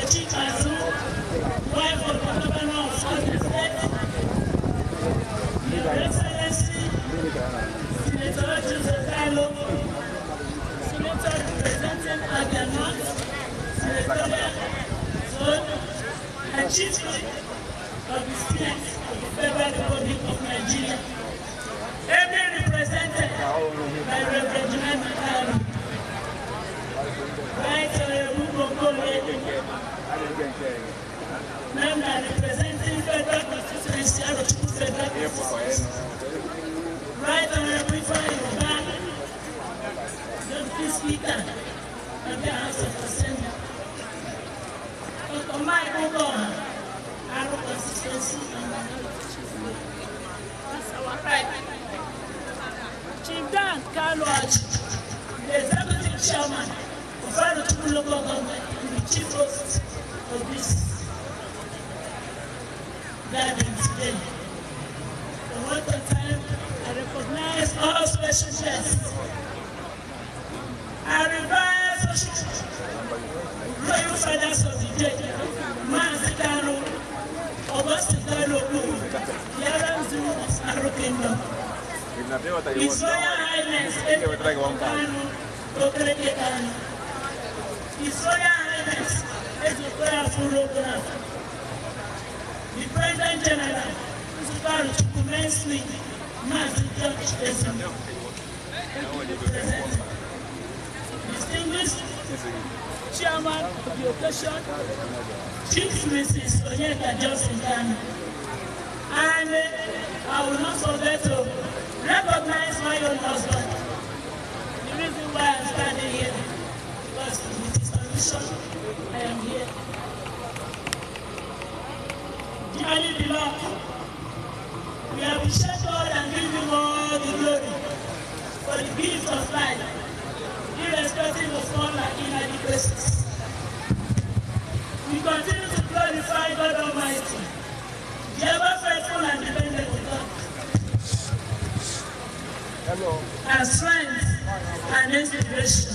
Nkechi Kazu, wife of the governor of Southern State, Your Excellency, Senator Joseph Kalu, Senator representing Abia North, Senatorial Zone, and Chief of the Senate of the Federal Republic of Nigeria, ably represented by Reverend Jemima Kalu, Right Honorable Bokole, member representing Federal Constituency of the Federal Constituency, Right Honorable Ifeanyi Ubah, Deputy Speaker of the House of Assembly, Dr. Mike Ogoha, Aro Constituency and Minority Chief. That's our pride. Chief Dan Kalu Aji, the Executive Chairman of Arochukwu Local Government and the Chief Host of this gathering today. For what time, I recognize all special guests. I reverse royal fathers of the day, Mazi Kanu, Augustine Kalu Oku, Yaram Zulu of Aro Kingdom. His Royal Highness Kanu Okereke Kanu. His Royal Highness Ezekiel Afuro-Graf. The President General, Nsukkaru Chukwumensky, Mazi George Ezim. Distinguished Chairman of the occasion, Chief Mrs. Onyeka Johnson Kanu. And I will not forget to recognize my own husband. The reason why I'm standing here, because with his permission, I am here. Dearly beloved, we appreciate God and give Him all the glory for the gift of life, irrespective of all our inadequacies. We continue to glorify God Almighty, the ever faithful and dependable God, our strength and inspiration.